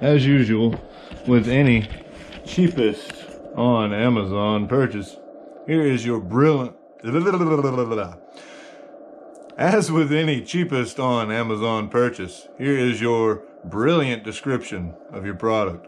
as usual, with any cheapest on Amazon purchase, here is your brilliant... As with any cheapest on Amazon purchase, here is your brilliant description of your product.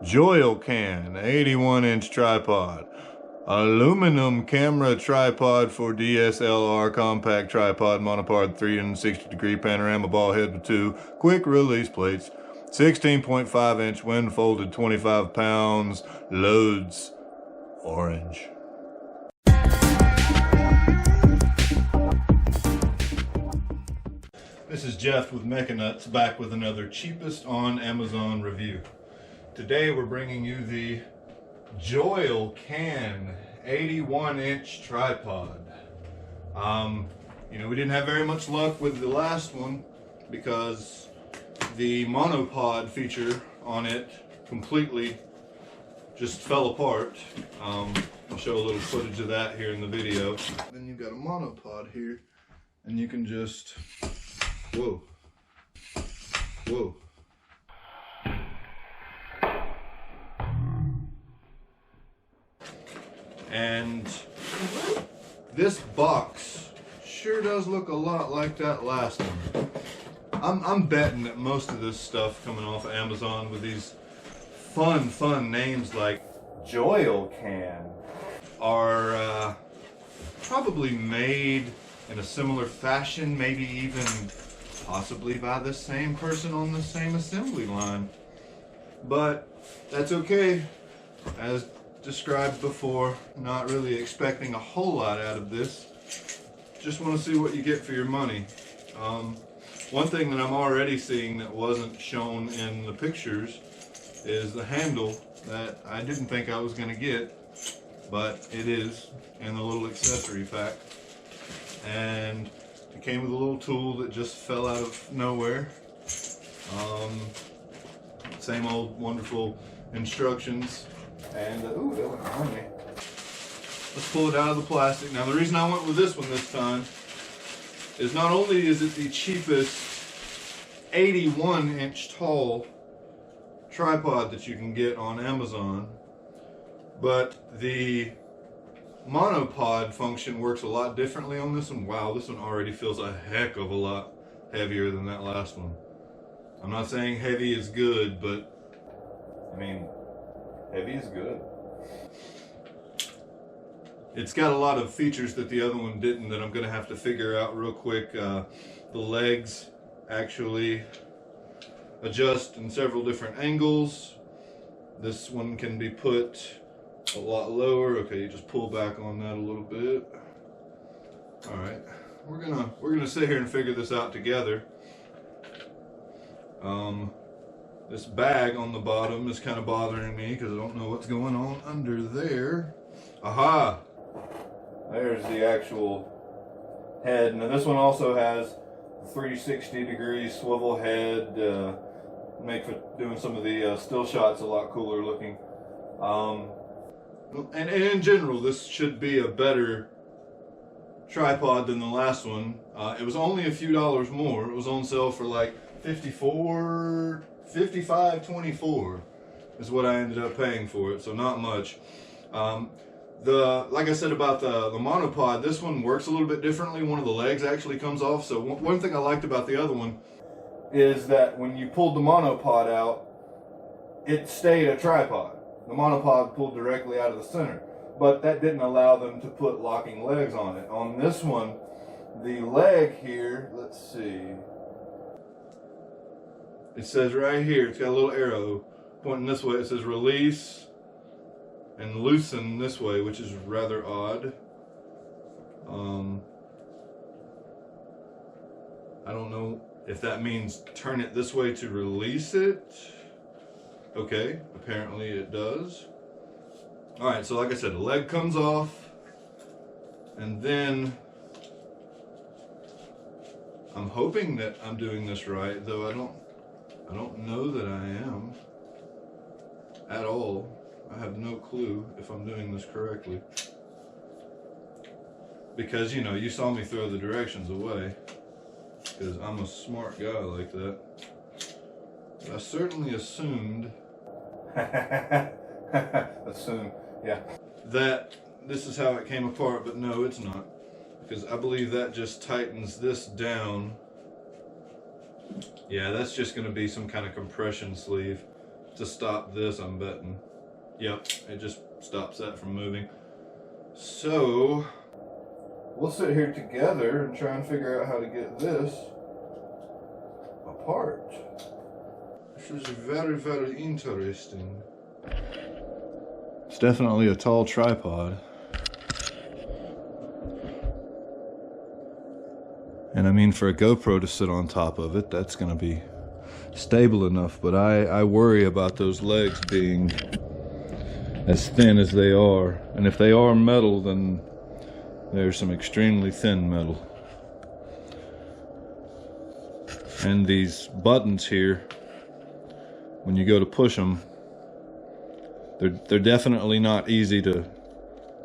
Jolican 81-inch tripod. Aluminum camera tripod for DSLR compact tripod, Monopod 360-degree panorama ball head with 2 quick release plates. 16.5-inch wind folded, 25 pounds, loads orange. This is Jeff with Mechanuts, back with another cheapest on Amazon review. Today we're bringing you the Jolican 81-inch tripod. We didn't have very much luck with the last one because the Monopod feature on it completely just fell apart. I'll show a little footage of that here in the video. Then you've got a Monopod here, and you can just, whoa. And this box sure does look a lot like that last one. I'm betting that most of this stuff coming off of Amazon with these fun names like Jolican are probably made in a similar fashion, maybe even possibly by the same person on the same assembly line. But that's okay. As described before, not really expecting a whole lot out of this. Just want to see what you get for your money. One thing that I'm already seeing that wasn't shown in the pictures is the handle that I didn't think I was going to get, but it is, and the little accessory pack. And it came with a little tool that just fell out of nowhere. Same old wonderful instructions. And, ooh, that went on me. Let's pull it out of the plastic. Now, the reason I went with this one this time is not only is it the cheapest 81-inch tall tripod that you can get on Amazon, but the Monopod function works a lot differently on this one. Wow, this one already feels a heck of a lot heavier than that last one. I'm not saying heavy is good, but, I mean, heavy is good. It's got a lot of features that the other one didn't that I'm going to have to figure out real quick. The legs actually adjust in several different angles. This one can be put a lot lower. Okay, you just pull back on that a little bit. All right, we're gonna sit here and figure this out together. This bag on the bottom is kind of bothering me because I don't know what's going on under there. Aha! There's the actual head. Now this one also has 360-degree swivel head, make for doing some of the still shots a lot cooler looking. And in general, this should be a better tripod than the last one. It was only a few dollars more. It was on sale for like $55.24 is what I ended up paying for it, so not much. Like I said about the Monopod, this one works a little bit differently. One of the legs actually comes off. So one thing I liked about the other one is that when you pulled the Monopod out, it stayed a tripod. The Monopod pulled directly out of the center, but that didn't allow them to put locking legs on it. On this one, the leg here, let's see, it says right here, it's got a little arrow pointing this way. It says release and loosen this way, which is rather odd. I don't know if that means turn it this way to release it. Okay, apparently it does. Alright, so like I said, the leg comes off, and then I'm hoping that I'm doing this right, though I don't know that I am at all. I have no clue if I'm doing this correctly. Because, you know, you saw me throw the directions away. Because I'm a smart guy like that. I certainly assumed Assume, yeah. that this is how it came apart, but no, it's not. Because I believe that just tightens this down. Yeah, that's just going to be some kind of compression sleeve to stop this, I'm betting. Yep, it just stops that from moving. So, we'll sit here together and try and figure out how to get this apart. This is very, very interesting. It's definitely a tall tripod. And I mean, for a GoPro to sit on top of it, that's going to be stable enough. But I worry about those legs being as thin as they are. And if they are metal, then there's some extremely thin metal. And these buttons here, when you go to push them, they're definitely not easy to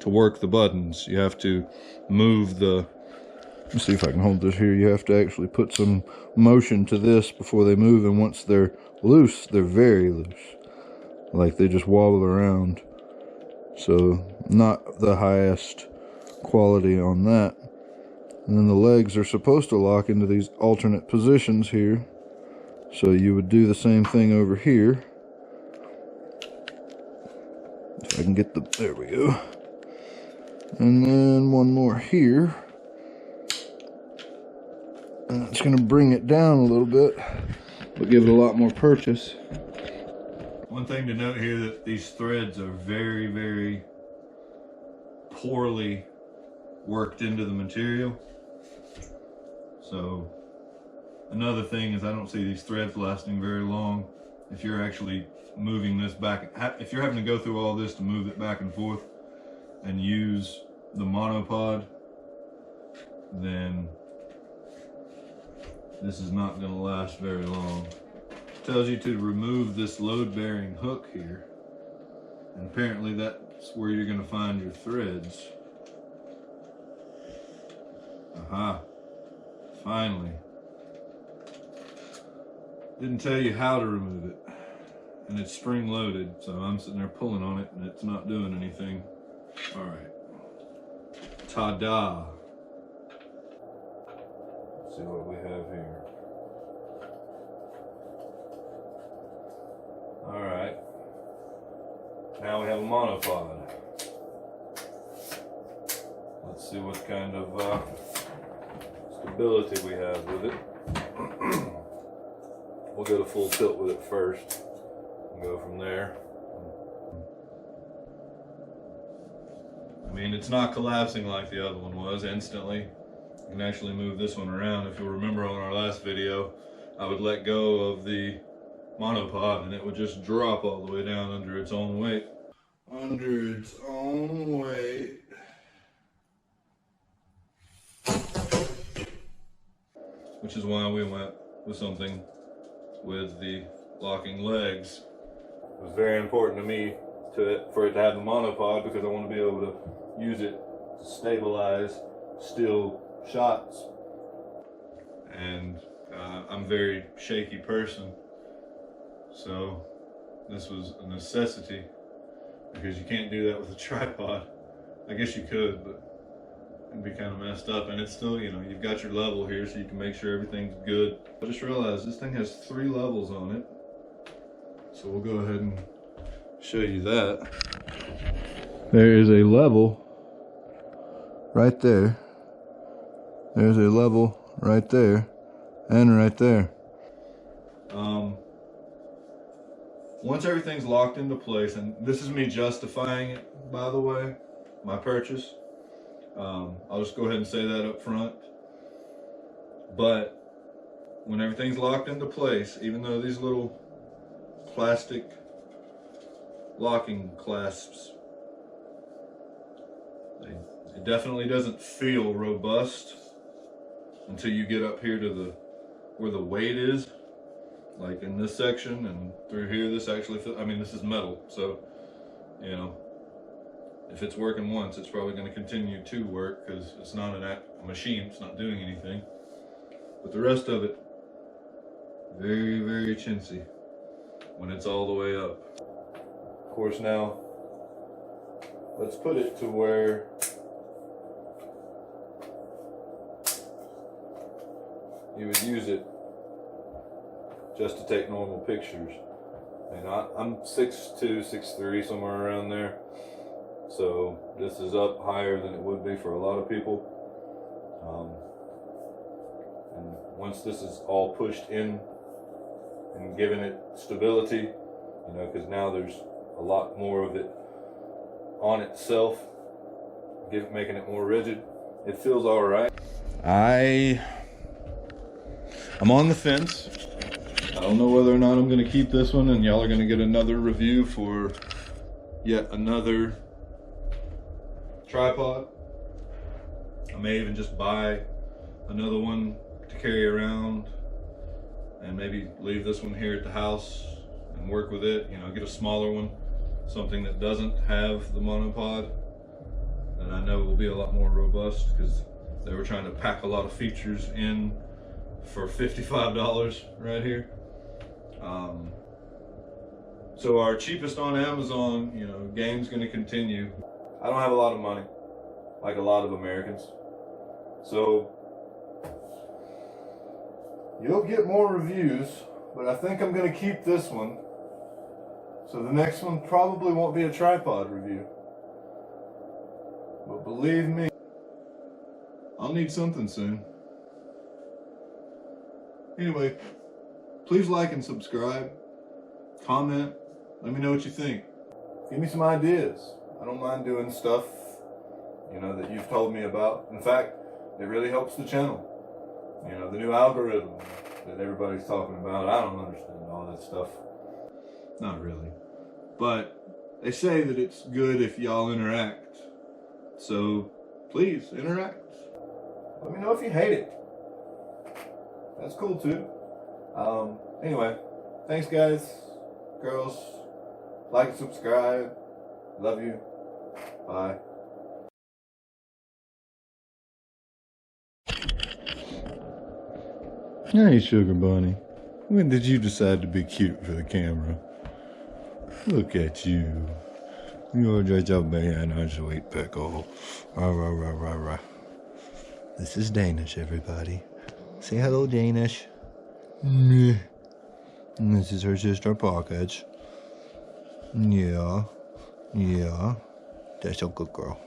work the buttons. You have to move the... Let me see if I can hold this here. You have to actually put some motion to this before they move, and once they're loose, they're very loose. Like they just wobble around. So not the highest quality on that. And then the legs are supposed to lock into these alternate positions here. So you would do the same thing over here. If I can get the... There we go. And then one more here. And it's going to bring it down a little bit, but give it a lot more purchase. One thing to note here, that these threads are very, very poorly worked into the material. So another thing is I don't see these threads lasting very long. If you're actually moving this back, if you're having to go through all this to move it back and forth and use the monopod, then this is not going to last very long. It tells you to remove this load-bearing hook here, and apparently that's where you're going to find your threads. Aha, finally. Didn't tell you how to remove it, and it's spring-loaded, so I'm sitting there pulling on it and it's not doing anything. All right, ta-da. See what we have here. Alright. Now we have a monopod. Let's see what kind of stability we have with it. We'll go to full tilt with it first and go from there. I mean, it's not collapsing like the other one was instantly. You can actually move this one around. If you'll remember on our last video, I would let go of the monopod and it would just drop all the way down under its own weight. Under its own weight. Which is why we went with something with the locking legs. It was very important to me for it to have the monopod, because I want to be able to use it to stabilize still shots. And I'm a very shaky person, so this was a necessity, because you can't do that with a tripod. I guess you could, but it'd be kind of messed up. And it's still, you know, you've got your level here so you can make sure everything's good. I just realized this thing has 3 levels on it, so we'll go ahead and show you that. There is a level right there. There's a level right there and right there. Once everything's locked into place, and this is me justifying it, by the way, my purchase. I'll just go ahead and say that up front. But when everything's locked into place, even though these little plastic locking clasps, it definitely doesn't feel robust until you get up here to where the weight is, like in this section and through here. This actually feels, I mean, this is metal, so you know, if it's working once, it's probably going to continue to work, because it's not a machine, it's not doing anything. But the rest of it, very, very chintzy. when it's all the way up. Of course, now let's put it to where you would use it just to take normal pictures. And I'm 6'2", 6'3", somewhere around there. So this is up higher than it would be for a lot of people. And once this is all pushed in and giving it stability, you know, because now there's a lot more of it on itself, making it more rigid. It feels all right. I'm on the fence. I don't know whether or not I'm going to keep this one, and y'all are going to get another review for yet another tripod. I may even just buy another one to carry around and maybe leave this one here at the house and work with it. You know, get a smaller one, something that doesn't have the monopod, and I know will be a lot more robust, because they were trying to pack a lot of features in for $55 right here. So our cheapest on Amazon, you know, game's gonna continue. I don't have a lot of money, like a lot of Americans. So you'll get more reviews, but I think I'm gonna keep this one. So the next one probably won't be a tripod review. But believe me, I'll need something soon. Anyway, please like and subscribe, comment, let me know what you think. Give me some ideas. I don't mind doing stuff, you know, that you've told me about. In fact, it really helps the channel. You know, the new algorithm that everybody's talking about, I don't understand all that stuff. Not really. But they say that it's good if y'all interact. So please interact. Let me know if you hate it. That's cool too. Anyway, thanks guys, girls. Like and subscribe. Love you. Bye. Hey, Sugar Bunny. When did you decide to be cute for the camera? Look at you. You're just a banana, sweet pickle. Rah, rah, rah, rah, rah. This is Danish, everybody. Say hello, Danish. And this is her sister, Pockets. Yeah. That's a good girl.